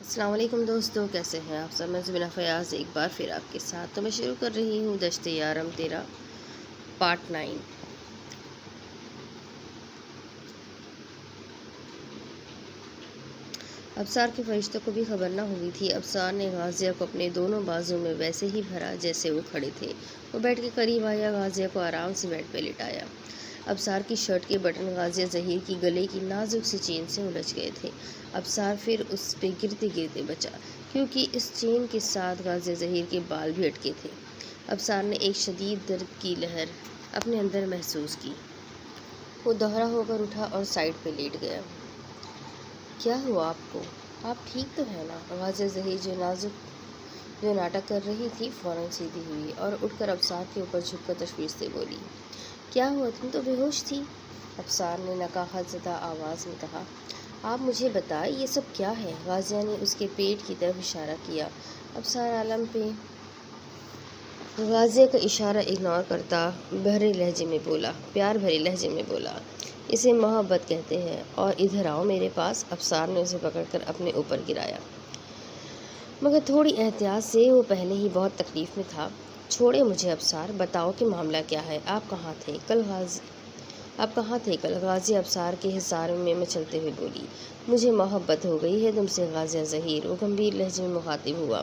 السلام علیکم دوستو، کیسے ہیں آپ سب؟ میں زبینہ فیاض ایک بار پھر آپ کے ساتھ. تو میں شروع کر رہی ہوں دشت یارم تیرا پارٹ 9. ابصار کے فرشتوں کو بھی خبر نہ ہوئی تھی. ابصار نے غازیہ کو اپنے دونوں بازو میں ویسے ہی بھرا جیسے وہ کھڑے تھے. وہ بیڈ کے قریب آیا، غازیہ کو آرام سے بیڈ پہ لٹایا. ابصار کی شرٹ کے بٹن غازیہ ظہیر کی گلے کی نازک سی چین سے الجھ گئے تھے. ابصار پھر اس پہ گرتے گرتے بچا، کیونکہ اس چین کے ساتھ غازیہ ظہیر کے بال بھی اٹکے تھے. ابصار نے ایک شدید درد کی لہر اپنے اندر محسوس کی. وہ دوہرا ہو کر اٹھا اور سائڈ پہ لیٹ گیا. کیا ہوا آپ کو؟ آپ ٹھیک تو ہے نا؟ غازیہ ظہیر جو ناٹک کر رہی تھی فوراً سیدھی ہوئی اور اٹھ کر ابصار کے اوپر جھک کر تشویش سے بولی، کیا ہوا؟ تم تو بے ہوش تھی. ابصار نے نقاہت زدہ آواز میں کہا، آپ مجھے بتائیں یہ سب کیا ہے؟ غازیہ نے اس کے پیٹ کی طرف اشارہ کیا. ابصار عالم پہ غازیہ کا اشارہ اگنور کرتا پیار بھرے لہجے میں بولا، اسے محبت کہتے ہیں، اور ادھر آؤ میرے پاس. ابصار نے اسے پکڑ کر اپنے اوپر گرایا، مگر تھوڑی احتیاط سے. وہ پہلے ہی بہت تکلیف میں تھا. چھوڑے مجھے ابصار، بتاؤ کہ معاملہ کیا ہے. آپ کہاں تھے کل؟ غازیہ ابصار کے حصار میں مچلتے ہوئے بولی، مجھے محبت ہو گئی ہے تم سے غازیہ ظہیر. وہ گمبھیر لہجے میں مخاطب ہوا،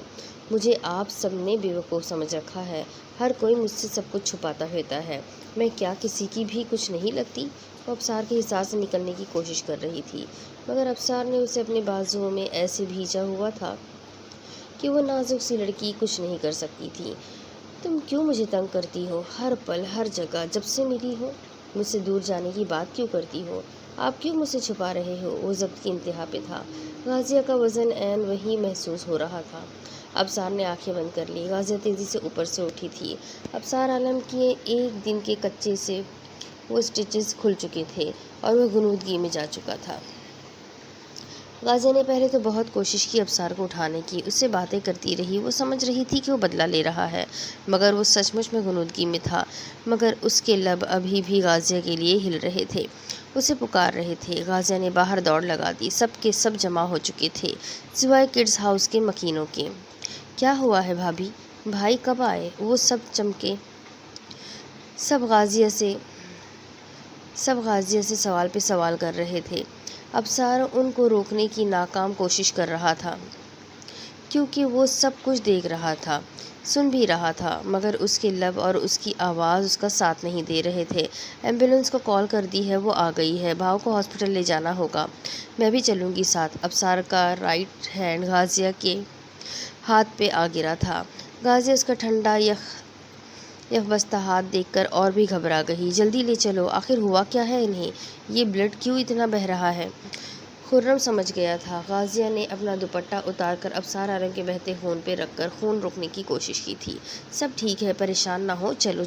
مجھے آپ سب نے بیوقوف سمجھ رکھا ہے. ہر کوئی مجھ سے سب کچھ چھپاتا پھرتا ہے. میں کیا کسی کی بھی کچھ نہیں لگتی؟ وہ ابصار کے حصار سے نکلنے کی کوشش کر رہی تھی، مگر ابصار نے اسے اپنے بازوؤں میں ایسے بھینچا ہوا تھا کہ وہ نازک سی لڑکی کچھ نہیں کر سکتی تھی. تم کیوں مجھے تنگ کرتی ہو؟ ہر پل ہر جگہ جب سے ملی ہو مجھ سے دور جانے کی بات کیوں کرتی ہو؟ آپ کیوں مجھ سے چھپا رہے ہو؟ وہ ضبط کی انتہا پہ تھا. غازیہ کا وزن عین وہی محسوس ہو رہا تھا. ابصار نے آنکھیں بند کر لی. غازیہ تیزی سے اوپر سے اٹھی تھی. ابصار عالم کے ایک دن کے کچے سے وہ سٹچز کھل چکے تھے اور وہ غنودگی میں جا چکا تھا. غازیہ نے پہلے تو بہت کوشش کی ابصار کو اٹھانے کی، اس سے باتیں کرتی رہی. وہ سمجھ رہی تھی کہ وہ بدلہ لے رہا ہے، مگر وہ سچ مچ میں غنودگی میں تھا. مگر اس کے لب ابھی بھی غازیہ کے لیے ہل رہے تھے، اسے پکار رہے تھے. غازیہ نے باہر دوڑ لگا دی. سب کے سب جمع ہو چکے تھے سوائے کڈز ہاؤس کے مکینوں کے. کیا ہوا ہے بھابھی؟ بھائی کب آئے؟ وہ سب چمکے. سب غازیہ سے سوال پہ سوال کر رہے تھے. ابصار ان کو روکنے کی ناکام کوشش کر رہا تھا، کیونکہ وہ سب کچھ دیکھ رہا تھا، سن بھی رہا تھا، مگر اس کے لب اور اس کی آواز اس کا ساتھ نہیں دے رہے تھے. ایمبولینس کو کال کر دی ہے، وہ آ گئی ہے. بھاؤ کو ہاسپٹل لے جانا ہوگا. میں بھی چلوں گی ساتھ. ابصار کا رائٹ ہینڈ غازیہ کے ہاتھ پہ آ گرا تھا. غازیہ اس کا ٹھنڈا یخ بستہ ہاتھ دیکھ کر اور بھی گھبرا گئی. جلدی لے چلو، آخر ہوا کیا ہے انہیں؟ یہ بلڈ کیوں اتنا بہہ رہا ہے؟ خرم سمجھ گیا تھا. غازیہ نے اپنا دوپٹہ اتار کر ابصار عالم کے بہتے خون پہ رکھ کر خون روکنے کی کوشش کی تھی. سب ٹھیک ہے، پریشان نہ ہو، چلو.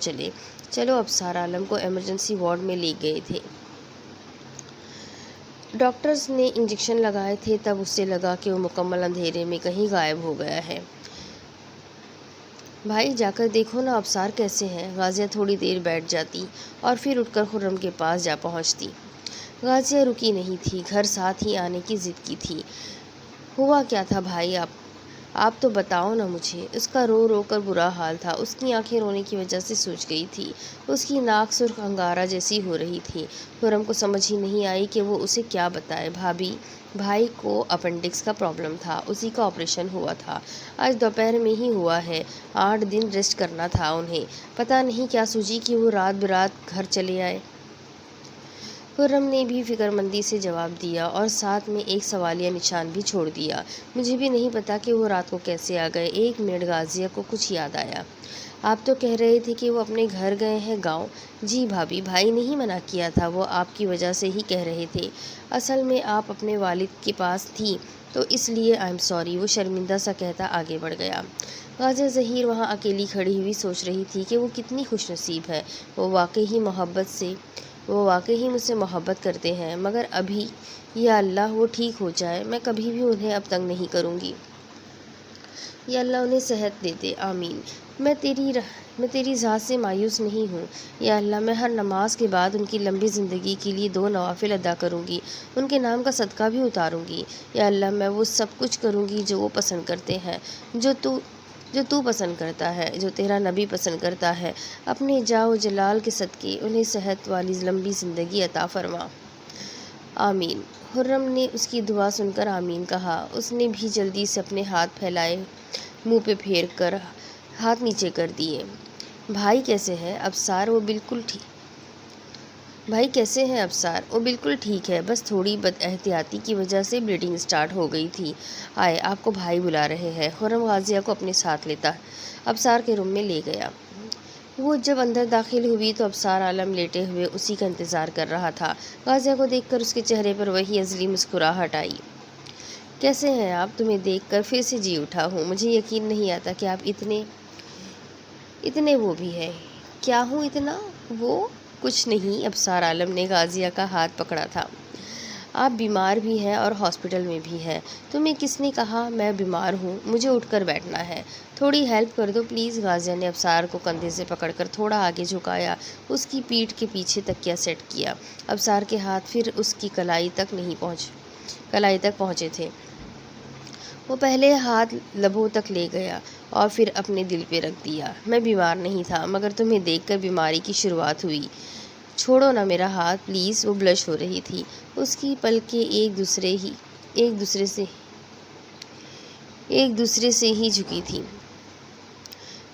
ابصار عالم کو ایمرجنسی وارڈ میں لے گئے تھے. ڈاکٹرز نے انجیکشن لگائے تھے. تب اسے لگا کہ وہ مکمل اندھیرے میں کہیں غائب ہو گیا ہے. بھائی جا کر دیکھو نا ابصار کیسے ہیں. غازیہ تھوڑی دیر بیٹھ جاتی اور پھر اٹھ کر خرم کے پاس جا پہنچتی. غازیہ رکی نہیں تھی، گھر ساتھ ہی آنے کی ضد کی تھی. ہوا کیا تھا بھائی؟ آپ تو بتاؤ نا مجھے. اس کا رو رو کر برا حال تھا. اس کی آنکھیں رونے کی وجہ سے سوج گئی تھی. اس کی ناک سرخ انگارہ جیسی ہو رہی تھی. خرم کو سمجھ ہی نہیں آئی کہ وہ اسے کیا بتائے. بھائی کو اپنڈکس کا پرابلم تھا، اسی کا آپریشن ہوا تھا. آج دوپہر میں ہی ہوا ہے. 8 دن ریسٹ کرنا تھا انہیں. پتہ نہیں کیا سوچی کہ وہ رات برات گھر چلے آئے. خرم نے بھی فکر مندی سے جواب دیا اور ساتھ میں ایک سوالیہ نشان بھی چھوڑ دیا. مجھے بھی نہیں پتا کہ وہ رات کو کیسے آ گئے. 1 منٹ. غازیہ کو کچھ یاد آیا. آپ تو کہہ رہے تھے کہ وہ اپنے گھر گئے ہیں گاؤں. جی بھابھی، بھائی نے ہی منع کیا تھا. وہ آپ کی وجہ سے ہی کہہ رہے تھے. اصل میں آپ اپنے والد کے پاس تھی تو اس لیے آئی ایم سوری. وہ شرمندہ سا کہتا آگے بڑھ گیا. غازیہ ظہیر وہاں اکیلی کھڑی ہوئی سوچ رہی تھی کہ وہ کتنی خوش نصیب ہے. وہ واقعی مجھ سے محبت کرتے ہیں. مگر ابھی یا اللہ وہ ٹھیک ہو جائے، میں کبھی بھی انہیں اب تنگ نہیں کروں گی. یا اللہ انہیں صحت دے دے، آمین۔ میں تیری ذات سے مایوس نہیں ہوں، یا اللہ میں ہر نماز کے بعد ان کی لمبی زندگی کے لیے 2 نوافل ادا کروں گی، ان کے نام کا صدقہ بھی اتاروں گی۔ یا اللہ میں وہ سب کچھ کروں گی جو وہ پسند کرتے ہیں، جو تو پسند کرتا ہے، جو تیرا نبی پسند کرتا ہے۔ اپنے جاہ و جلال کے صدقے انہیں صحت والی لمبی زندگی عطا فرما، آمین۔ خرم نے اس کی دعا سن کر آمین کہا۔ اس نے بھی جلدی سے اپنے ہاتھ پھیلائے، منہ پہ پھیر کر ہاتھ نیچے کر دیے۔ بھائی کیسے ہیں ابصار؟ وہ بالکل ٹھیک ہے، بس تھوڑی بد احتیاطی کی وجہ سے بلیڈنگ سٹارٹ ہو گئی تھی۔ آئے، آپ کو بھائی بلا رہے ہیں۔ خرم غازیہ کو اپنے ساتھ لیتا ابصار کے روم میں لے گیا۔ وہ جب اندر داخل ہوئی تو ابصار عالم لیٹے ہوئے اسی کا انتظار کر رہا تھا۔ غازیہ کو دیکھ کر اس کے چہرے پر وہی ازلی مسکراہٹ آئی۔ کیسے ہیں آپ؟ تمہیں دیکھ کر پھر سے جی اٹھا ہوں۔ مجھے یقین نہیں آتا کہ آپ اتنے وہ بھی ہیں۔ کیا ہوں اتنا وہ؟ کچھ نہیں، ابصار عالم نے غازیہ کا ہاتھ پکڑا تھا۔ آپ بیمار بھی ہیں اور ہاسپٹل میں بھی ہیں۔ تمہیں کس نے کہا میں بیمار ہوں؟ مجھے اٹھ کر بیٹھنا ہے، تھوڑی ہیلپ کر دو پلیز۔ غازیہ نے ابصار کو کندھے سے پکڑ کر تھوڑا آگے جھکایا، اس کی پیٹھ کے پیچھے تکیہ سیٹ کیا۔ ابصار کے ہاتھ پھر اس کی کلائی تک پہنچے تھے۔ وہ پہلے ہاتھ لبوں تک لے گیا اور پھر اپنے دل پہ رکھ دیا۔ میں بیمار نہیں تھا، مگر تمہیں دیکھ کر بیماری کی شروعات ہوئی۔ چھوڑو نا میرا ہاتھ پلیز۔ وہ بلش ہو رہی تھی، اس کی پلکیں ایک دوسرے سے ہی جھکی تھیں،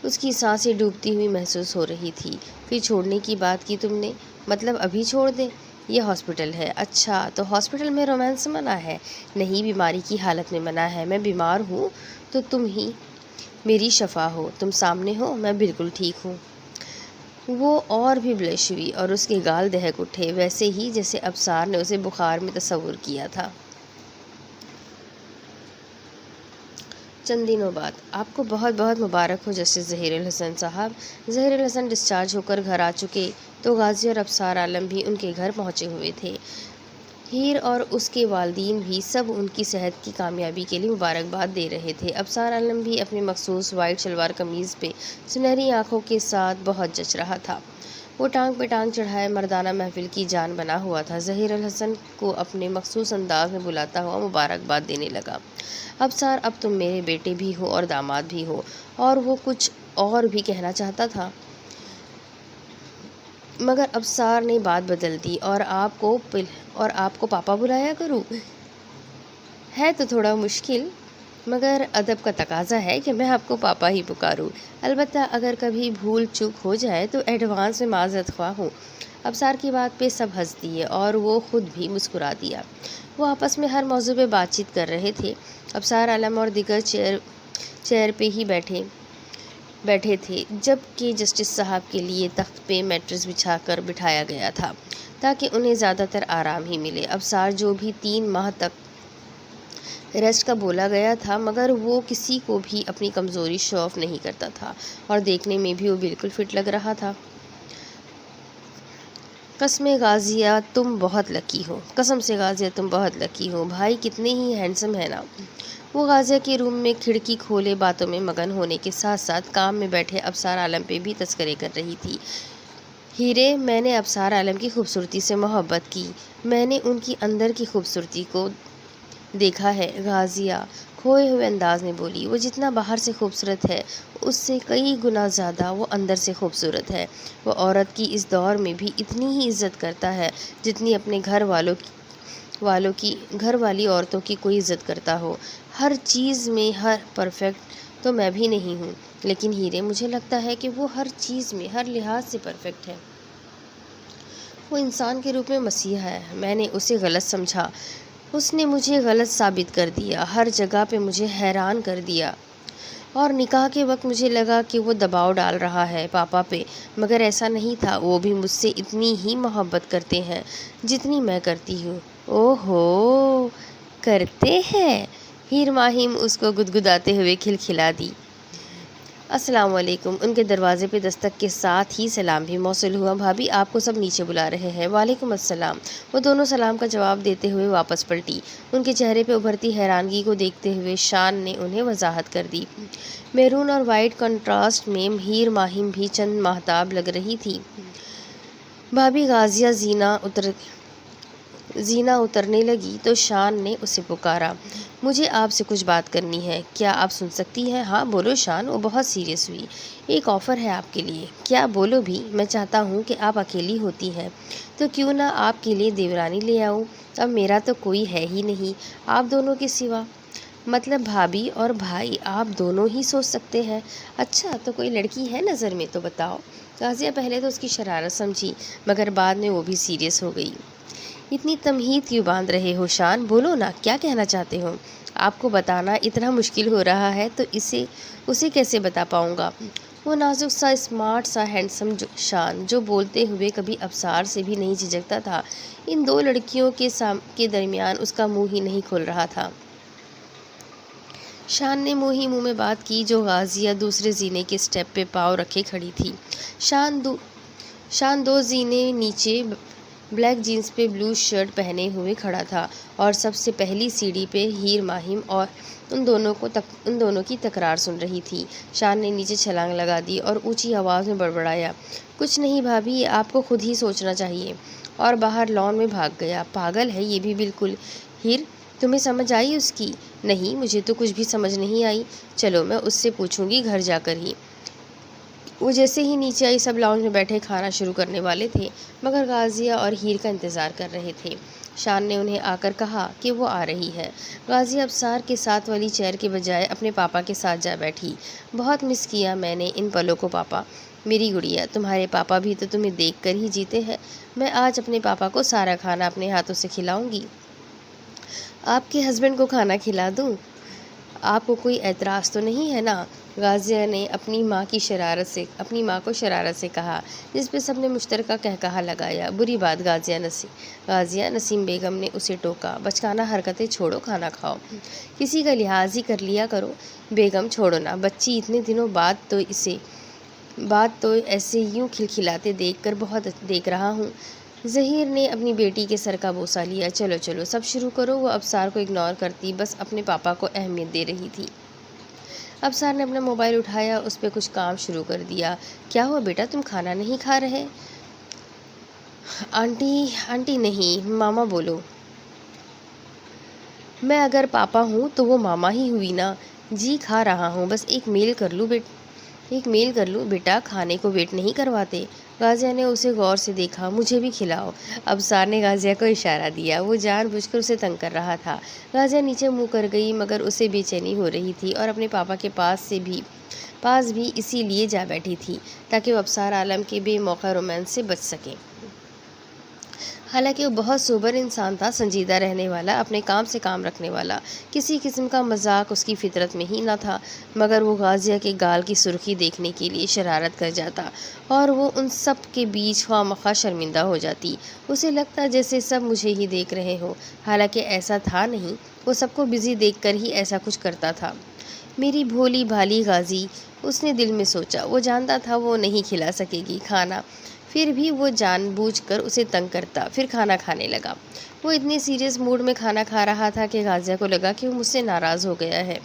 اس کی سانسیں ڈوبتی ہوئی محسوس ہو رہی تھی۔ پھر چھوڑنے کی بات کی تم نے؟ مطلب ابھی چھوڑ دیں؟ یہ ہاسپٹل ہے۔ اچھا، تو ہاسپٹل میں رومانس منع ہے؟ نہیں، بیماری کی حالت میں منع ہے۔ میں بیمار ہوں تو تم ہی میری شفا ہو۔ تم سامنے ہو، میں بالکل ٹھیک ہوں۔ وہ اور بھی بلش ہوئی اور اس کے گال دہک اٹھے، ویسے ہی جیسے ابصار نے اسے بخار میں تصور کیا تھا۔ چند دنوں بعد۔ آپ کو بہت بہت مبارک ہو جسٹس ظہیر الحسن صاحب۔ ظہیر الحسن ڈسچارج ہو کر گھر آ چکے تو غازی اور ابصار عالم بھی ان کے گھر پہنچے ہوئے تھے۔ ہیر اور اس کے والدین بھی سب ان کی صحت کی کامیابی کے لیے مبارکباد دے رہے تھے۔ ابصار عالم بھی اپنی مخصوص وائٹ شلوار قمیض پہ سنہری آنکھوں کے ساتھ بہت جچ رہا تھا۔ وہ ٹانگ پہ ٹانگ چڑھائے مردانہ محفل کی جان بنا ہوا تھا۔ ظہیر الحسن کو اپنے مخصوص انداز میں بلاتا ہوا مبارکباد دینے لگا۔ ابصار، اب تم میرے بیٹے بھی ہو اور داماد بھی ہو۔ اور وہ کچھ اور بھی کہنا چاہتا تھا، مگر ابصار نے بات بدل دی۔ اور آپ کو پاپا بلایا کروں؟ ہے تو تھوڑا مشکل، مگر ادب کا تقاضا ہے کہ میں آپ کو پاپا ہی پکاروں۔ البتہ اگر کبھی بھول چوک ہو جائے تو ایڈوانس میں معذرت خواہ ہوں۔ ابصار کی بات پہ سب ہنس دیے اور وہ خود بھی مسکرا دیا۔ وہ آپس میں ہر موضوع پہ بات چیت کر رہے تھے۔ ابصار عالم اور دیگر چیئر پہ ہی بیٹھے تھے، جبکہ جسٹس صاحب کے لیے تخت پہ میٹرس بٹھایا گیا تھا تاکہ انہیں زیادہ تر آرام ہی ملے۔ ابصار جو بھی 3 ماہ تک ریسٹ کا بولا گیا تھا، مگر وہ کسی کو بھی اپنی کمزوری شو آف نہیں کرتا تھا اور دیکھنے میں بھی وہ بالکل فٹ لگ رہا تھا۔ قسم سے غازیہ تم بہت لکی ہو۔ بھائی کتنے ہی ہینڈسم ہے نا۔ وہ غازیہ کے روم میں کھڑکی کھولے باتوں میں مگن ہونے کے ساتھ ساتھ کام میں بیٹھے ابصار عالم پہ بھی تذکرے کر رہی تھی۔ ہیرے، میں نے ابصار عالم کی خوبصورتی سے محبت کی، میں نے ان کی اندر کی خوبصورتی کو دیکھا ہے، غازیہ کھوئے ہوئے انداز میں بولی۔ وہ جتنا باہر سے خوبصورت ہے، اس سے کئی گنا زیادہ وہ اندر سے خوبصورت ہے۔ وہ عورت کی اس دور میں بھی اتنی ہی عزت کرتا ہے جتنی اپنے گھر والی عورتوں کی کوئی عزت کرتا ہو۔ ہر چیز میں پرفیکٹ تو میں بھی نہیں ہوں، لیکن ہیرے، مجھے لگتا ہے کہ وہ ہر چیز میں ہر لحاظ سے پرفیکٹ ہے۔ وہ انسان کے روپ میں مسیح ہے۔ میں نے اسے غلط سمجھا، اس نے مجھے غلط ثابت کر دیا، ہر جگہ پہ مجھے حیران کر دیا۔ اور نکاح کے وقت مجھے لگا کہ وہ دباؤ ڈال رہا ہے پاپا پہ، مگر ایسا نہیں تھا۔ وہ بھی مجھ سے اتنی ہی محبت کرتے ہیں جتنی میں کرتی ہوں۔ اوہو، کرتے ہیں؟ ہیر ماہم اس کو گدگداتے ہوئے کھلکھلا دی۔ السلام علیکم۔ ان کے دروازے پہ دستک کے ساتھ ہی سلام بھی موصول ہوا۔ بھابھی آپ کو سب نیچے بلا رہے ہیں۔ وعلیکم السلام۔ وہ دونوں سلام کا جواب دیتے ہوئے واپس پلٹی۔ ان کے چہرے پہ ابھرتی حیرانگی کو دیکھتے ہوئے شان نے انہیں وضاحت کر دی۔ میرون اور وائٹ کنٹراسٹ میں ہیر ماہم بھی چند ماہتاب لگ رہی تھی۔ بھابھی غازیہ زینہ اترنے لگی تو شان نے اسے پکارا۔ مجھے آپ سے کچھ بات کرنی ہے، کیا آپ سن سکتی ہیں؟ ہاں بولو شان۔ وہ بہت سیریس ہوئی۔ ایک آفر ہے آپ کے لیے۔ کیا؟ بولو بھی۔ میں چاہتا ہوں کہ آپ اکیلی ہوتی ہیں تو کیوں نہ آپ کے لیے دیورانی لے آؤں؟ اب میرا تو کوئی ہے ہی نہیں آپ دونوں کے سوا۔ مطلب بھابھی اور بھائی آپ دونوں ہی سوچ سکتے ہیں؟ اچھا تو کوئی لڑکی ہے نظر میں تو بتاؤ۔ غازیہ پہلے تو اس کی شرارت سمجھی مگر بعد میں وہ بھی سیریس ہو گئی۔ اتنی تمہید کیوں باندھ رہے ہو شان؟ بولو نا، کیا کہنا چاہتے ہو؟ آپ کو بتانا اتنا مشکل ہو رہا ہے تو اسے کیسے بتا پاؤں گا؟ وہ نازک سا، اسمارٹ سا، ہینڈسم شان جو بولتے ہوئے کبھی ابصار سے بھی نہیں جھجکتا تھا، ان دو لڑکیوں کے درمیان اس کا منہ ہی نہیں کھل رہا تھا۔ شان نے منہ ہی منہ میں بات کی جو غازیہ دوسرے زینے کے سٹیپ پہ پاؤں رکھے کھڑی تھی۔ شان دو زینے نیچے بلیک جینس پہ بلو شرٹ پہنے ہوئے کھڑا تھا اور سب سے پہلی سیڑھی پہ ہیر ماہم اور ان دونوں کی تکرار سن رہی تھی۔ شان نے نیچے چھلانگ لگا دی اور اونچی آواز میں بڑبڑایا، کچھ نہیں بھابھی، یہ آپ کو خود ہی سوچنا چاہیے، اور باہر لان میں بھاگ گیا۔ پاگل ہے یہ بھی بالکل۔ ہیر تمہیں سمجھ آئی اس کی؟ نہیں مجھے تو کچھ بھی سمجھ نہیں آئی۔ چلو میں اس سے پوچھوں گی گھر جا کر ہی۔ وہ جیسے ہی نیچے آئی سب لاؤنج میں بیٹھے کھانا شروع کرنے والے تھے مگر غازیہ اور ہیر کا انتظار کر رہے تھے۔ شان نے انہیں آ کر کہا کہ وہ آ رہی ہے۔ غازیہ ابصار کے ساتھ والی چیئر کے بجائے اپنے پاپا کے ساتھ جا بیٹھی۔ بہت مس کیا میں نے ان پلوں کو پاپا۔ میری گڑیا، تمہارے پاپا بھی تو تمہیں دیکھ کر ہی جیتے ہیں۔ میں آج اپنے پاپا کو سارا کھانا اپنے ہاتھوں سے کھلاؤں گی۔ آپ کے ہسبینڈ کو کھانا کھلا دوں؟ آپ کو کوئی اعتراض تو نہیں ہے نا؟ غازیہ نے اپنی ماں کو شرارت سے کہا، جس پہ سب نے مشترکہ قہقہہ لگایا۔ بری بات غازیہ، نسیم بیگم نے اسے ٹوکا، بچکانہ حرکتیں چھوڑو، کھانا کھاؤ، کسی کا لحاظ ہی کر لیا کرو۔ بیگم چھوڑو نا، بچی اتنے دنوں بعد تو ایسے یوں کھلکھلاتے دیکھ کر بہت دیکھ رہا ہوں۔ ظہیر نے اپنی بیٹی کے سر کا بوسہ لیا۔ چلو سب شروع کرو۔ وہ ابصار کو اگنور کرتی بس اپنے پاپا کو اہمیت دے رہی تھی۔ ابصار نے اپنا موبائل اٹھایا، اس پہ کچھ کام شروع کر دیا۔ کیا ہوا بیٹا، تم کھانا نہیں کھا رہے؟ آنٹی نہیں، ماما بولو۔ میں اگر پاپا ہوں تو وہ ماما ہی ہوئی نا۔ جی کھا رہا ہوں، بس ایک میل کر لوں بیٹا، کھانے کو ویٹ نہیں کرواتے۔ غازیہ نے اسے غور سے دیکھا۔ مجھے بھی کھلاؤ۔ ابصار نے غازیہ کو اشارہ دیا، وہ جان بوجھ کر اسے تنگ کر رہا تھا۔ غازیہ نیچے منہ کر گئی مگر اسے بے چینی ہو رہی تھی اور اپنے پاپا کے پاس بھی اسی لیے جا بیٹھی تھی تاکہ وہ ابصار عالم کے بے موقع رومانس سے بچ سکے۔ حالانکہ وہ بہت سوبر انسان تھا، سنجیدہ رہنے والا، اپنے کام سے کام رکھنے والا، کسی قسم کا مذاق اس کی فطرت میں ہی نہ تھا، مگر وہ غازیہ کے گال کی سرخی دیکھنے کے لیے شرارت کر جاتا اور وہ ان سب کے بیچ خواہ مخواہ شرمندہ ہو جاتی۔ اسے لگتا جیسے سب مجھے ہی دیکھ رہے ہو، حالانکہ ایسا تھا نہیں، وہ سب کو بزی دیکھ کر ہی ایسا کچھ کرتا تھا۔ میری بھولی بھالی غازی، اس نے دل میں سوچا۔ وہ جانتا تھا وہ نہیں کھلا سکے گی کھانا، پھر بھی وہ جان بوجھ کر اسے تنگ کرتا۔ پھر کھانا کھانے لگا۔ وہ اتنے سیریس موڈ میں کھانا کھا رہا تھا کہ غازیہ کو لگا کہ وہ مجھ سے ناراض ہو گیا ہے۔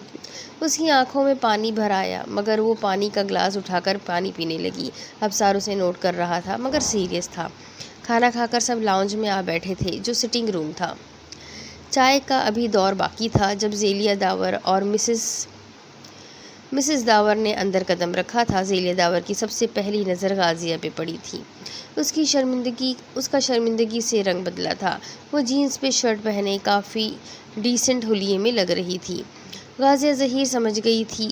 اس کی آنکھوں میں پانی بھر آیا مگر وہ پانی کا گلاس اٹھا کر پانی پینے لگی۔ ابصار اسے نوٹ کر رہا تھا مگر سیریس تھا۔ کھانا کھا کر سب لاؤنج میں آ بیٹھے تھے جو سٹنگ روم تھا۔ چائے کا ابھی دور باقی تھا جب زیلیہ داور اور مسز داور نے اندر قدم رکھا تھا۔ زیلیہ داور کی سب سے پہلی نظر غازیہ پہ پڑی تھی۔ اس کا شرمندگی سے رنگ بدلا تھا۔ وہ جینس پہ شرٹ پہنے کافی ڈیسنٹ حلیے میں لگ رہی تھی۔ غازیہ ظہیر سمجھ گئی تھی،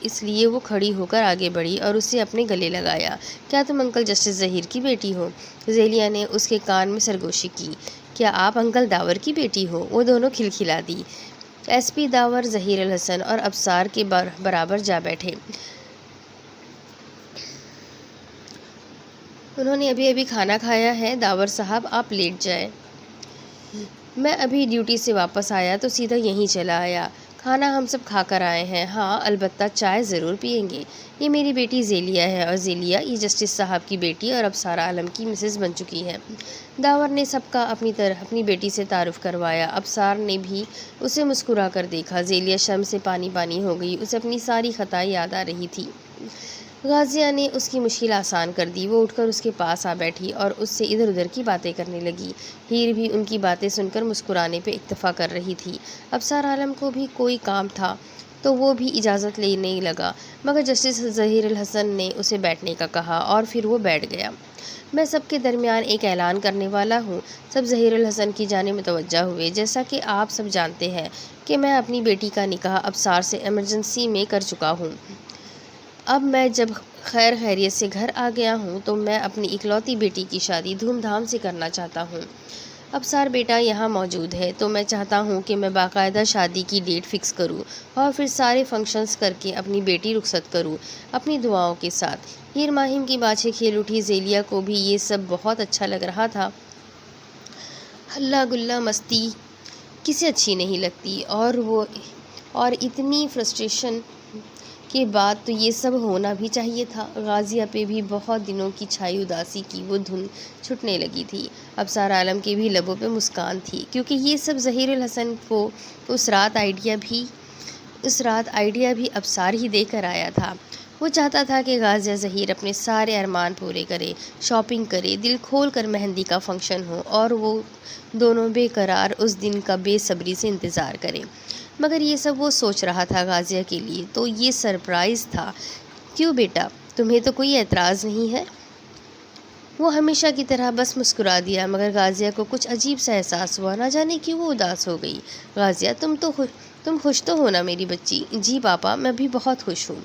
اس لیے وہ کھڑی ہو کر آگے بڑھی اور اسے اپنے گلے لگایا۔ کیا تم انکل جسٹس ظہیر کی بیٹی ہو؟ زیلیہ نے اس کے کان میں سرگوشی کی۔ کیا آپ انکل داور کی بیٹی ہو؟ وہ دونوں کھلکھلا دی۔ ایس پی داور ظہیر الحسن اور ابصار کے برابر جا بیٹھے۔ انہوں نے ابھی کھانا کھایا ہے۔ داور صاحب آپ لیٹ جائیں۔ میں ابھی ڈیوٹی سے واپس آیا تو سیدھا یہیں چلا آیا۔ کھانا ہم سب کھا کر آئے ہیں، ہاں البتہ چائے ضرور پئیں گے۔ یہ میری بیٹی ذیلیہ ہے، اور ذیلیہ یہ جسٹس صاحب کی بیٹی اور ابصار عالم کی مسز بن چکی ہے۔ داور نے سب کا اپنی بیٹی سے تعارف کروایا۔ ابصار نے بھی اسے مسکرا کر دیکھا۔ ذیلیہ شرم سے پانی پانی ہو گئی، اسے اپنی ساری خطائیں یاد آ رہی تھی۔ غازیہ نے اس کی مشکل آسان کر دی۔ وہ اٹھ کر اس کے پاس آ بیٹھی اور اس سے ادھر ادھر کی باتیں کرنے لگی۔ ہیر بھی ان کی باتیں سن کر مسکرانے پہ اکتفا کر رہی تھی۔ ابصار عالم کو بھی کوئی کام تھا تو وہ بھی اجازت لینے لگا، مگر جسٹس ظہیر الحسن نے اسے بیٹھنے کا کہا اور پھر وہ بیٹھ گیا۔ میں سب کے درمیان ایک اعلان کرنے والا ہوں۔ سب ظہیر الحسن کی جانب متوجہ ہوئے۔ جیسا کہ آپ سب جانتے ہیں کہ میں اپنی بیٹی کا نکاح ابصار سے ایمرجنسی میں کر چکا ہوں۔ اب میں جب خیر خیریت سے گھر آ گیا ہوں تو میں اپنی اکلوتی بیٹی کی شادی دھوم دھام سے کرنا چاہتا ہوں۔ ابصار بیٹا یہاں موجود ہے تو میں چاہتا ہوں کہ میں باقاعدہ شادی کی ڈیٹ فکس کروں اور پھر سارے فنکشنز کر کے اپنی بیٹی رخصت کروں، اپنی دعاؤں کے ساتھ۔ ہیر ماہم کی باچھیں کھیل اٹھی۔ ذیلیہ کو بھی یہ سب بہت اچھا لگ رہا تھا۔ ہلا گلا مستی کسے اچھی نہیں لگتی، اور اتنی فرسٹریشن کے بعد تو یہ سب ہونا بھی چاہیے تھا۔ غازیہ پہ بھی بہت دنوں کی چھائی اداسی کی وہ دھن چھٹنے لگی تھی۔ ابصار عالم کے بھی لبوں پہ مسکان تھی، کیونکہ یہ سب ظہیر الحسن کو اس رات آئیڈیا بھی ابصار ہی دے کر آیا تھا۔ وہ چاہتا تھا کہ غازیہ ظہیر اپنے سارے ارمان پورے کرے، شاپنگ کرے، دل کھول کر مہندی کا فنکشن ہو، اور وہ دونوں بے قرار اس دن کا بے صبری سے انتظار کریں۔ مگر یہ سب وہ سوچ رہا تھا غازیہ کے لیے تو یہ سرپرائز تھا۔ کیوں بیٹا، تمہیں تو کوئی اعتراض نہیں ہے؟ وہ ہمیشہ کی طرح بس مسکرا دیا، مگر غازیہ کو کچھ عجیب سا احساس ہوا، نہ جانے کیوں وہ اداس ہو گئی۔ غازیہ تم خوش تو ہو نا میری بچی؟ جی پاپا، میں بھی بہت خوش ہوں۔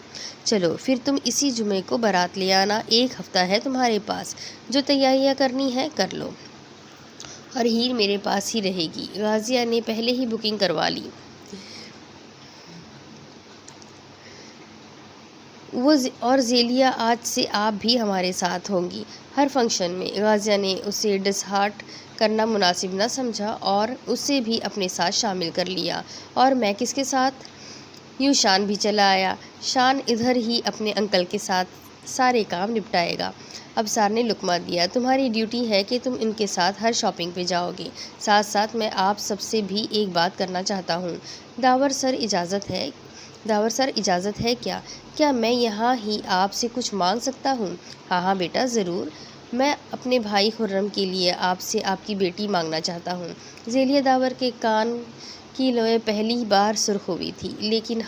چلو پھر تم اسی جمعے کو بارات لے آنا، 1 ہفتہ ہے تمہارے پاس، جو تیاریاں کرنی ہے کر لو، اور ہیر میرے پاس ہی رہے گی۔ غازیہ نے پہلے ہی بکنگ کروا لی۔ اور ذیلیہ، آج سے آپ بھی ہمارے ساتھ ہوں گی ہر فنکشن میں۔ غازیہ نے اسے ڈسہارٹ کرنا مناسب نہ سمجھا اور اسے بھی اپنے ساتھ شامل کر لیا۔ اور میں کس کے ساتھ؟ یوں شان بھی چلا آیا۔ شان ادھر ہی اپنے انکل کے ساتھ سارے کام نپٹائے گا۔ ابصار نے لقمہ دیا۔ تمہاری ڈیوٹی ہے کہ تم ان کے ساتھ ہر شاپنگ پہ جاؤ گے۔ ساتھ ساتھ میں آپ سب سے بھی ایک بات کرنا چاہتا ہوں۔ داور سر اجازت ہے کیا میں یہاں ہی آپ سے کچھ مانگ سکتا ہوں؟ ہاں بیٹا ضرور، میں اپنے بھائی خرم کے لیے آپ سے آپ کی بیٹی مانگنا چاہتا ہوں۔ ذیلیہ داور کے کان کی لویں پہلی بار سرخ ہوئی تھی۔ لیکن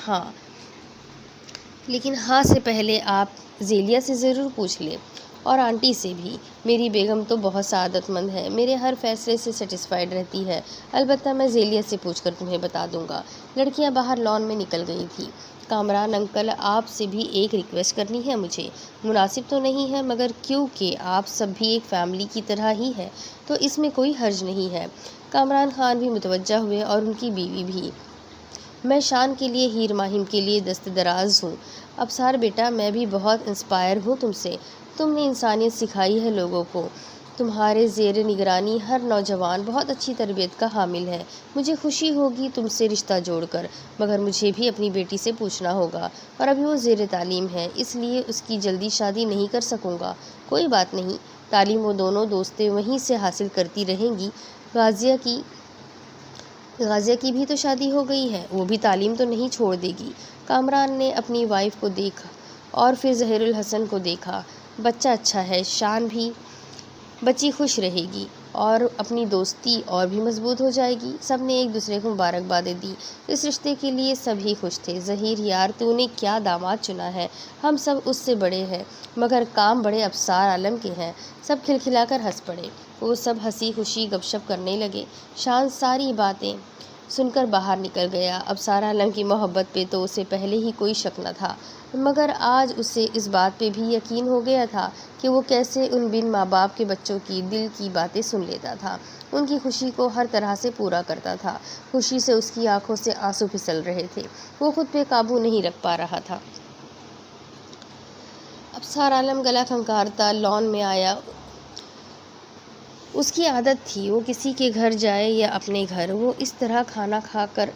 ہاں سے پہلے آپ ذیلیہ سے ضرور پوچھ لیں، اور آنٹی سے بھی۔ میری بیگم تو بہت سعادت مند ہے، میرے ہر فیصلے سے سیٹسفائیڈ رہتی ہے۔ البتہ میں ذیلیہ سے پوچھ کر تمہیں بتا دوں گا۔ لڑکیاں باہر لان میں نکل گئی تھیں۔ کامران انکل، آپ سے بھی ایک ریکویسٹ کرنی ہے مجھے۔ مناسب تو نہیں ہے، مگر کیونکہ آپ سب بھی ایک فیملی کی طرح ہی ہے تو اس میں کوئی حرج نہیں ہے۔ کامران خان بھی متوجہ ہوئے اور ان کی بیوی بھی۔ میں شان کے لیے، ہیر ماہم کے لیے دست دراز ہوں۔ ابصار بیٹا، میں بھی بہت انسپائر ہوں تم سے۔ تم نے انسانیت سکھائی ہے لوگوں کو۔ تمہارے زیر نگرانی ہر نوجوان بہت اچھی تربیت کا حامل ہے۔ مجھے خوشی ہوگی تم سے رشتہ جوڑ کر، مگر مجھے بھی اپنی بیٹی سے پوچھنا ہوگا، اور ابھی وہ زیر تعلیم ہے، اس لیے اس کی جلدی شادی نہیں کر سکوں گا۔ کوئی بات نہیں، تعلیم وہ دونوں دوستیں وہیں سے حاصل کرتی رہیں گی۔ غازیہ کی بھی تو شادی ہو گئی ہے، وہ بھی تعلیم تو نہیں چھوڑ دے گی۔ کامران نے اپنی وائف کو دیکھا اور پھر ظہیر الحسن کو دیکھا۔ بچہ اچھا ہے، شان بھی، بچی خوش رہے گی اور اپنی دوستی اور بھی مضبوط ہو جائے گی۔ سب نے ایک دوسرے کو مبارکبادیں دی۔ اس رشتے کے لیے سبھی خوش تھے۔ ظہیر یار، تو نے کیا داماد چنا ہے، ہم سب اس سے بڑے ہیں، مگر کام بڑے ابصار عالم کے ہیں۔ سب کھلکھلا کر ہنس پڑے۔ وہ سب ہنسی خوشی گپ شپ کرنے لگے۔ شان ساری باتیں سن کر باہر نکل گیا۔ ابصار عالم کی محبت پہ تو اسے پہلے ہی کوئی شک نہ تھا، مگر آج اسے اس بات پہ بھی یقین ہو گیا تھا کہ وہ کیسے ان بن ماں باپ کے بچوں کی دل کی باتیں سن لیتا تھا، ان کی خوشی کو ہر طرح سے پورا کرتا تھا۔ خوشی سے اس کی آنکھوں سے آنسو پھسل رہے تھے، وہ خود پہ قابو نہیں رکھ پا رہا تھا۔ ابصار عالم گلا کھنکارتا لان میں آیا۔ اس کی عادت تھی وہ کسی کے گھر جائے یا اپنے گھر، وہ اس طرح کھانا کھا کر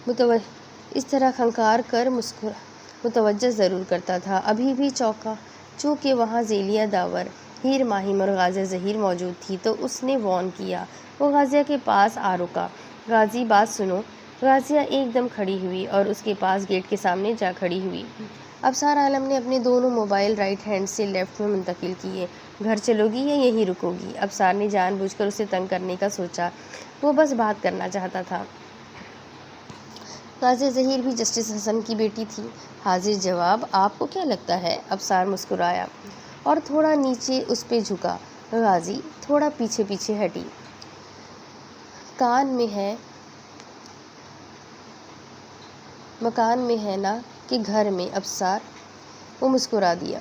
اس طرح کھنکار کر متوجہ ضرور کرتا تھا۔ ابھی بھی چونکا، چونکہ وہاں ذیلیہ داور، ہیر ماہم اور غازیہ ظہیر موجود تھی تو اس نے وارن کیا۔ وہ غازیہ کے پاس آ رکا۔ غازی بات سنو۔ غازیہ ایک دم کھڑی ہوئی اور اس کے پاس گیٹ کے سامنے جا کھڑی ہوئی۔ ابصار عالم نے اپنے دونوں موبائل رائٹ ہینڈ سے لیفٹ میں منتقل کیے۔ گھر چلو گی یا یہیں رکو گی؟ ابصار نے جان بوجھ کر اسے تنگ کرنے کا سوچا، وہ بس بات کرنا چاہتا تھا۔ غازیہ ظہیر بھی جسٹس حسن کی بیٹی تھی۔ حاضر جواب، آپ کو کیا لگتا ہے؟ ابصار مسکرایا اور تھوڑا نیچے اس پہ جھکا۔ غازی تھوڑا پیچھے پیچھے ہٹی۔ مکان میں ہے نا کہ گھر میں؟ ابصار، وہ مسکرا دیا۔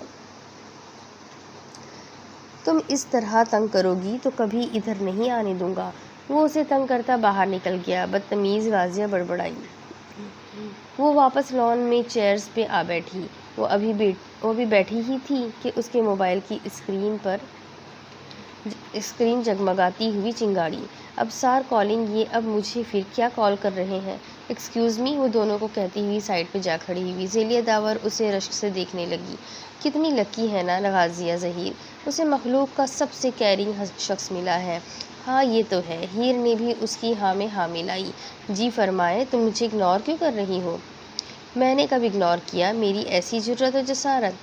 تم اس طرح تنگ کرو گی تو کبھی ادھر نہیں آنے دوں گا۔ وہ اسے تنگ کرتا باہر نکل گیا۔ بدتمیز، غازیہ بڑبڑائی۔ وہ واپس لان میں چیئرز پہ آ بیٹھی۔ وہ ابھی بیٹھی ہی تھی کہ اس کے موبائل کی اسکرین جگمگاتی ہوئی چنگاڑی۔ ابصار کالنگ، یہ اب مجھے پھر کیا کال کر رہے ہیں؟ ایکسکیوز می، وہ دونوں کو کہتی ہوئی سائڈ پہ جا کھڑی ہوئی۔ ذیلیہ داور اسے رشک سے دیکھنے لگی۔ کتنی لکی ہے نا غازیہ ظہیر، اسے مخلوق کا سب سے کیئرنگ شخص ملا ہے۔ ہاں یہ تو ہے۔ ہیر نے بھی اس کی ہاں میں ہاں ملائی۔ جی فرمائیں، تم مجھے اگنور کیوں کر رہی ہو؟ میں نے کب اگنور کیا؟ میری ایسی جرأت و جسارت!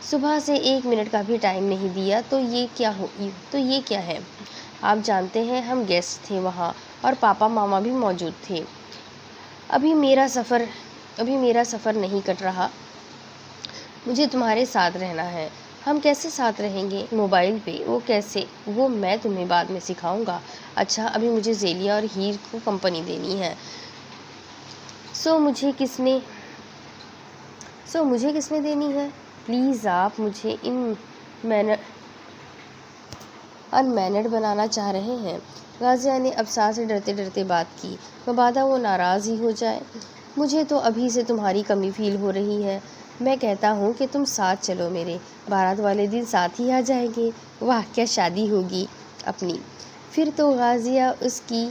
صبح سے 1 منٹ کا بھی ٹائم نہیں دیا تو یہ کیا ہے؟ آپ جانتے ہیں ہم گیسٹ تھے وہاں اور پاپا ماما بھی موجود تھے۔ ابھی میرا سفر نہیں کٹ رہا، مجھے تمہارے ساتھ رہنا ہے۔ ہم کیسے ساتھ رہیں گے؟ موبائل پہ۔ وہ کیسے؟ وہ میں تمہیں بعد میں سکھاؤں گا۔ اچھا، ابھی مجھے ذیلیہ اور ہیر کو کمپنی دینی ہے۔ سو مجھے کس نے دینی ہے؟ پلیز، آپ مجھے ان مینرڈ بنانا چاہ رہے ہیں؟ غازیہ نے ابصار سے ڈرتے ڈرتے بات کی، مبادا وہ ناراض ہی ہو جائے۔ مجھے تو ابھی سے تمہاری کمی فیل ہو رہی ہے۔ میں کہتا ہوں کہ تم ساتھ چلو میرے، بارات والے دن ساتھ ہی آ جائیں گے۔ واہ، کیا شادی ہوگی اپنی! پھر تو غازیہ اس کی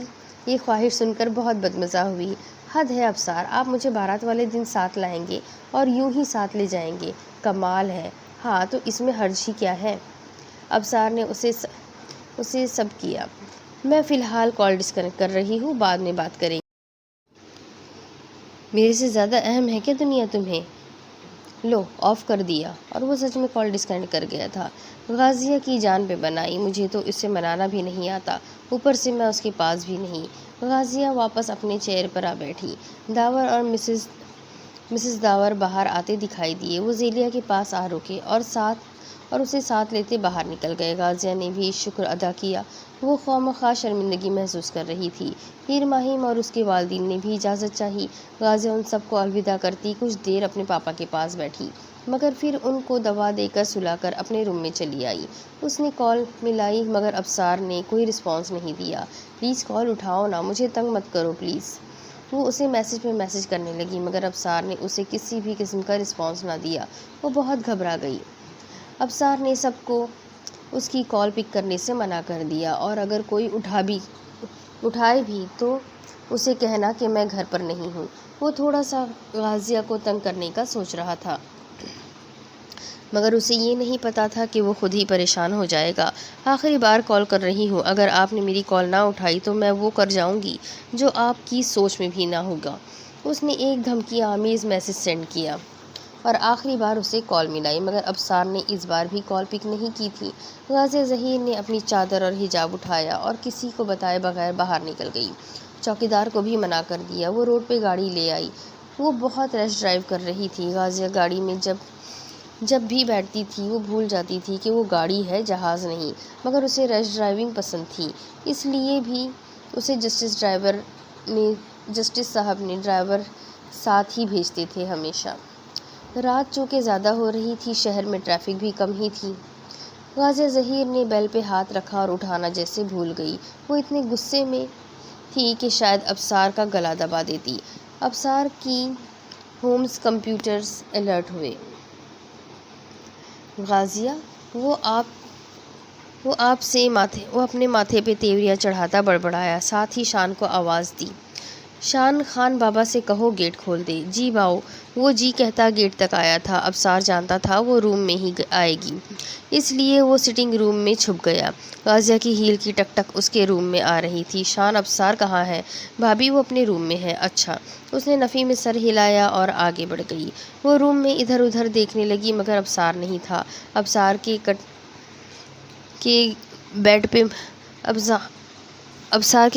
یہ خواہش سن کر بہت بدمزہ ہوئی۔ حد ہے ابصار، آپ مجھے بارات والے دن ساتھ لائیں گے اور یوں ہی ساتھ لے جائیں گے؟ کمال ہے! ہاں تو اس میں حرج ہی کیا ہے؟ ابصار نے اسے سب کیا۔ میں فی الحال کال ڈسکنیکٹ کر رہی ہوں، بعد میں بات کریں گے۔ میرے سے زیادہ اہم ہے کیا دنیا تمہیں؟ لو، آف کر دیا۔ اور وہ سچ میں کال ڈسکنیکٹ کر گیا تھا۔ غازیہ کی جان پہ بنائی، مجھے تو اسے منانا بھی نہیں آتا، اوپر سے میں اس کے پاس بھی نہیں۔ غازیہ واپس اپنے چیئر پر آ بیٹھی۔ داور اور مسز داور باہر آتے دکھائی دیے۔ وہ ذیلیہ کے پاس آ رکے اور اسے ساتھ لیتے باہر نکل گئے۔ غازیہ نے بھی شکر ادا کیا۔ وہ خواہ شرمندگی محسوس کر رہی تھی۔ ہیر ماہم اور اس کے والدین نے بھی اجازت چاہی۔ غازیہ ان سب کو الوداع کرتی کچھ دیر اپنے پاپا کے پاس بیٹھی، مگر پھر ان کو دوا دے کر سلا کر اپنے روم میں چلی آئی۔ اس نے کال ملائی مگر ابصار نے کوئی رسپانس نہیں دیا۔ پلیز کال اٹھاؤ نا، مجھے تنگ مت کرو پلیز۔ وہ اسے میسج پہ میسج کرنے لگی مگر ابصار نے اسے کسی بھی قسم کا رسپانس نہ دیا۔ وہ بہت گھبرا گئی۔ ابصار نے سب کو اس کی کال پک کرنے سے منع کر دیا اور اگر کوئی اٹھائے بھی تو اسے کہنا کہ میں گھر پر نہیں ہوں۔ وہ تھوڑا سا غازیہ کو تنگ کرنے کا سوچ رہا تھا مگر اسے یہ نہیں پتا تھا کہ وہ خود ہی پریشان ہو جائے گا۔ آخری بار کال کر رہی ہوں، اگر آپ نے میری کال نہ اٹھائی تو میں وہ کر جاؤں گی جو آپ کی سوچ میں بھی نہ ہوگا۔ اس نے ایک دھمکی آمیز میسج سینڈ کیا اور آخری بار اسے کال ملائی مگر ابصار نے اس بار بھی کال پک نہیں کی تھی۔ غازیہ ظہیر نے اپنی چادر اور حجاب اٹھایا اور کسی کو بتائے بغیر باہر نکل گئی۔ چوکیدار کو بھی منع کر دیا۔ وہ روڈ پہ گاڑی لے آئی۔ وہ بہت ریش ڈرائیو کر رہی تھی۔ غازیہ گاڑی میں جب بھی بیٹھتی تھی وہ بھول جاتی تھی کہ وہ گاڑی ہے، جہاز نہیں، مگر اسے ریش ڈرائیونگ پسند تھی، اس لیے بھی اسے جسٹس صاحب نے ڈرائیور ساتھ ہی بھیجتے تھے ہمیشہ۔ رات چونکہ زیادہ ہو رہی تھی، شہر میں ٹریفک بھی کم ہی تھی۔ غازیہ ظہیر نے بیل پہ ہاتھ رکھا اور اٹھانا جیسے بھول گئی۔ وہ اتنے غصے میں تھی کہ شاید ابصار کا گلا دبا دیتی۔ ابصار کی ہومز کمپیوٹرز الرٹ ہوئے۔ غازیہ، وہ اپنے ماتھے پہ تیوریا چڑھاتا بڑبڑایا، ساتھ ہی شان کو آواز دی۔ شان خان بابا سے کہو گیٹ کھول دے۔ جی باؤ۔ وہ جی کہتا گیٹ تک آیا تھا۔ ابصار جانتا تھا وہ روم میں ہی آئے گی، اس لیے وہ سٹنگ روم میں چھپ گیا۔ غازیہ کی ہیل کی ٹک ٹک اس کے روم میں آ رہی تھی۔ شان ابصار کہاں ہے؟ بھابی وہ اپنے روم میں ہے۔ اچھا۔ اس نے نفی میں سر ہلایا اور آگے بڑھ گئی۔ وہ روم میں ادھر ادھر دیکھنے لگی مگر ابصار نہیں تھا۔ ابصار کی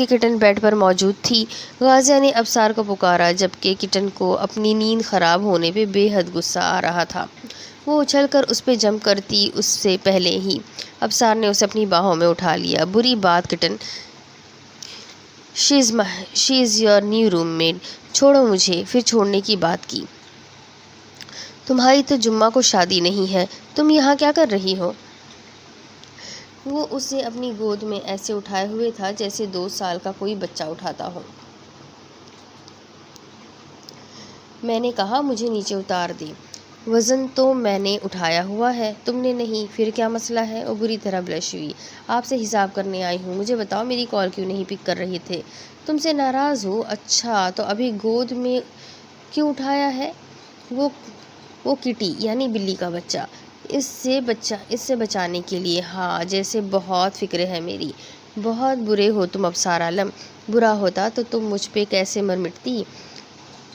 کٹن بیڈ پر موجود تھی۔ غازیہ نے ابصار کو پکارا جبکہ کٹن کو اپنی نیند خراب ہونے پہ بے حد غصہ آ رہا تھا۔ وہ اچھل کر اس پہ جم کرتی اس سے پہلے ہی ابصار نے اسے اپنی باہوں میں اٹھا لیا۔ بری بات کٹن، she is your new roommate. چھوڑو مجھے۔ پھر چھوڑنے کی بات کی۔ تمہاری تو جمعہ کو شادی نہیں ہے، تم یہاں کیا کر رہی ہو؟ وہ اسے اپنی گود میں ایسے اٹھائے ہوئے تھا جیسے 2 سال کا کوئی بچہ اٹھاتا ہو۔ میں نے کہا مجھے نیچے اتار دے۔ وزن تو میں نے اٹھایا ہوا ہے، تم نے نہیں، پھر کیا مسئلہ ہے؟ وہ بری طرح بلش ہوئی۔ آپ سے حساب کرنے آئی ہوں، مجھے بتاؤ میری کال کیوں نہیں پک کر رہے تھے؟ تم سے ناراض ہو؟ اچھا تو ابھی گود میں کیوں اٹھایا ہے؟ وہ کٹی یعنی بلی کا بچہ، اس سے بچانے کے لیے۔ ہاں، جیسے بہت فکر ہے میری۔ بہت برے ہو تم ابصار عالم، برا ہوتا تو تم مجھ پہ کیسے مر مٹتی۔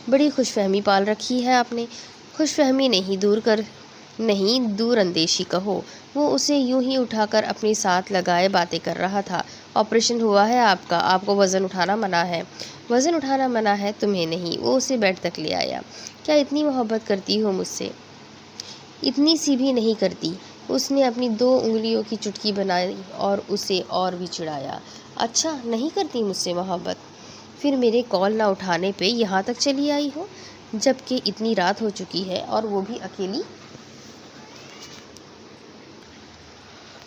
بڑی خوش فہمی پال رکھی ہے آپ نے۔ خوش فہمی نہیں، دور اندیشی کہو۔ وہ اسے یوں ہی اٹھا کر اپنے ساتھ لگائے باتیں کر رہا تھا۔ آپریشن ہوا ہے آپ کا، آپ کو وزن اٹھانا منع ہے۔ وزن اٹھانا منع ہے، تمہیں نہیں۔ وہ اسے بیڈ تک لے آیا۔ کیا اتنی محبت کرتی ہو مجھ سے؟ اتنی سی بھی نہیں کرتی۔ اس نے اپنی 2 انگلیوں کی چٹکی بنائی اور اسے اور بھی چڑھایا۔ اچھا نہیں کرتی مجھ سے محبت؟ پھر میرے کال نہ اٹھانے پہ یہاں تک چلی آئی ہو جبکہ اتنی رات ہو چکی ہے اور وہ بھی اکیلی؟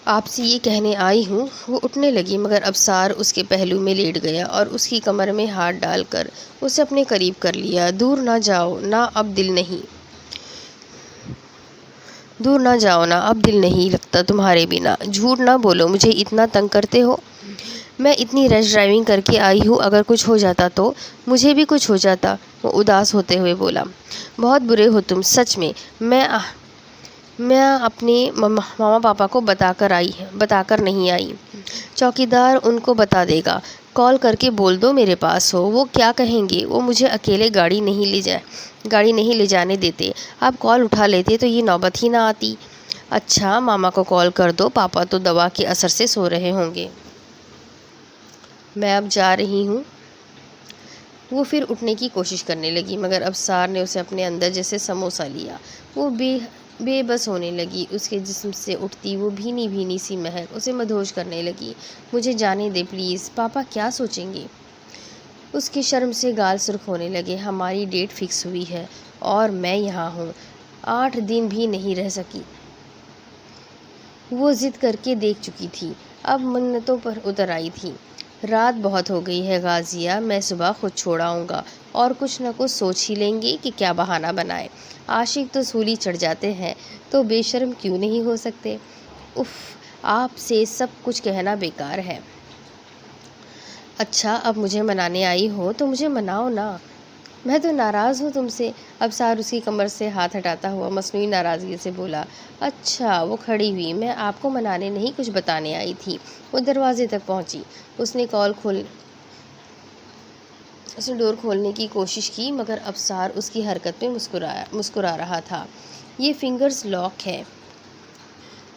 آپ سے یہ کہنے آئی ہوں۔ وہ اٹھنے لگی مگر ابصار اس کے پہلو میں لیٹ گیا اور اس کی کمر میں ہاتھ ڈال کر اسے اپنے قریب کر لیا۔ دور نہ جاؤ نا، اب دل نہیں لگتا تمہارے بنا۔ جھوٹ نہ بولو، مجھے اتنا تنگ کرتے ہو؟ میں اتنی رش ڈرائیونگ کر کے آئی ہوں، اگر کچھ ہو جاتا تو؟ مجھے بھی کچھ ہو جاتا، وہ اداس ہوتے ہوئے بولا۔ بہت برے ہو تم، سچ میں۔ میں اپنے ماما پاپا کو بتا کر نہیں آئی۔ چوکیدار ان کو بتا دے گا۔ کال کر کے بول دو میرے پاس ہو۔ وہ کیا کہیں گے؟ وہ مجھے اکیلے گاڑی نہیں لے جانے دیتے۔ آپ کال اٹھا لیتے تو یہ نوبت ہی نہ آتی۔ اچھا ماما کو کال کر دو، پاپا تو دوا کے اثر سے سو رہے ہوں گے۔ میں اب جا رہی ہوں۔ وہ پھر اٹھنے کی کوشش کرنے لگی مگر ابصار نے اسے اپنے اندر جیسے سموسہ لیا۔ وہ بے بس ہونے لگی۔ اس کے جسم سے اٹھتی وہ بھینی بھینی سی مہک اسے مدہوش کرنے لگی۔ مجھے جانے دے پلیز، پاپا کیا سوچیں گے؟ اس کی شرم سے گال سرخ ہونے لگے۔ ہماری ڈیٹ فکس ہوئی ہے اور میں یہاں ہوں، 8 دن بھی نہیں رہ سکی۔ وہ ضد کر کے دیکھ چکی تھی، اب منتوں پر اتر آئی تھی۔ رات بہت ہو گئی ہے غازیہ، میں صبح خود چھوڑ آؤں گا اور کچھ نہ کچھ سوچ ہی لیں گے کہ کیا بہانہ بنائے۔ عاشق تو سولی چڑھ جاتے ہیں تو بے شرم کیوں نہیں ہو سکتے؟ اف، آپ سے سب کچھ کہنا بیکار ہے۔ اچھا اب مجھے منانے آئی ہو تو مجھے مناؤ نا۔ میں تو ناراض ہوں تم سے، ابصار اس کی کمر سے ہاتھ ہٹاتا ہوا مصنوعی ناراضگی سے بولا۔ اچھا، وہ کھڑی ہوئی۔ میں آپ کو منانے نہیں کچھ بتانے آئی تھی۔ وہ دروازے تک پہنچی۔ اس نے ڈور کھولنے کی کوشش کی مگر ابصار اس کی حرکت پہ مسکرا رہا تھا۔ یہ فنگرز لاک ہے،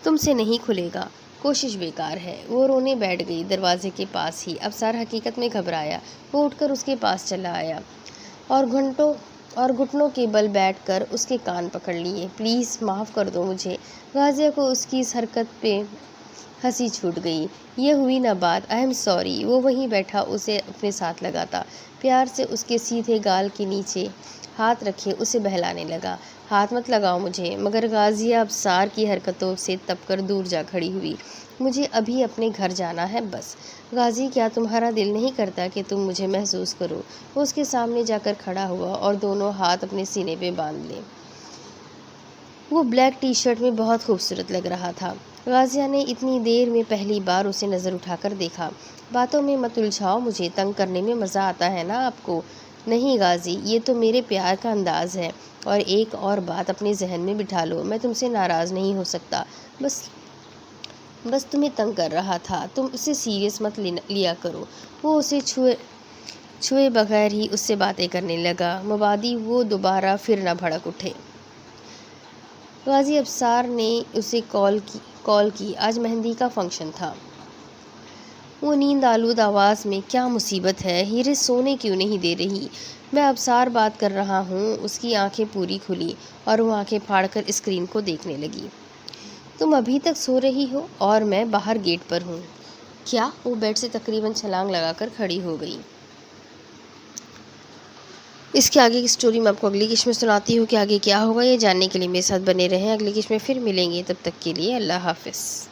تم سے نہیں کھلے گا، کوشش بیکار ہے۔ وہ رونے بیٹھ گئی دروازے کے پاس ہی۔ ابصار حقیقت میں گھبرایا۔ وہ اٹھ کر اس کے پاس چلا آیا اور گھٹنوں کے بل بیٹھ کر اس کے کان پکڑ لیے۔ پلیز معاف کر دو مجھے۔ غازیہ کو اس کی اس حرکت پہ ہنسی چھوٹ گئی۔ یہ ہوئی نہ بات، آئی ایم سوری۔ وہ وہیں بیٹھا اسے اپنے ساتھ لگاتا، پیار سے اس کے سیدھے گال کے نیچے ہاتھ رکھے اسے بہلانے لگا۔ ہاتھ مت لگاؤ مجھے۔ مگر غازیہ ابصار کی حرکتوں سے تپ کر دور جا کھڑی ہوئی۔ مجھے ابھی اپنے گھر جانا ہے بس۔ غازی کیا تمہارا دل نہیں کرتا کہ تم مجھے محسوس کرو؟ وہ اس کے سامنے جا کر کھڑا ہوا اور دونوں ہاتھ اپنے سینے پہ باندھ لے۔ وہ بلیک ٹی شرٹ میں بہت خوبصورت لگ رہا تھا۔ غازیہ نے اتنی دیر میں پہلی بار اسے نظر اٹھا کر دیکھا۔ باتوں میں مت الجھاؤ، مجھے تنگ کرنے میں مزہ آتا ہے نا آپ کو؟ نہیں غازی، یہ تو میرے پیار کا انداز ہے۔ اور ایک اور بات اپنے ذہن میں بٹھا لو، میں تم سے ناراض نہیں ہو سکتا، بس تمہیں تنگ کر رہا تھا، تم اسے سیریس مت لیا کرو۔ وہ اسے چھوئے بغیر ہی اس سے باتیں کرنے لگا، مبادی وہ دوبارہ پھر نہ بھڑک اٹھے۔ غازی ابصار نے اسے کال کی، آج مہندی کا فنکشن تھا۔ وہ نیند آلود آواز میں، کیا مصیبت ہے، ہیرے سونے کیوں نہیں دے رہی؟ میں ابصار بات کر رہا ہوں۔ اس کی آنکھیں پوری کھلی اور وہ آنکھیں پھاڑ کر اسکرین کو دیکھنے لگی۔ تم ابھی تک سو رہی ہو اور میں باہر گیٹ پر ہوں۔ کیا؟ وہ بیڈ سے تقریباً چھلانگ لگا کر کھڑی ہو گئی۔ اس کے آگے کی سٹوری میں آپ کو اگلی قسط میں سناتی ہوں کہ آگے کیا ہوگا۔ یہ جاننے کے لیے میرے ساتھ بنے رہیں۔ اگلی قسط میں پھر ملیں گے، تب تک کے لیے اللہ حافظ۔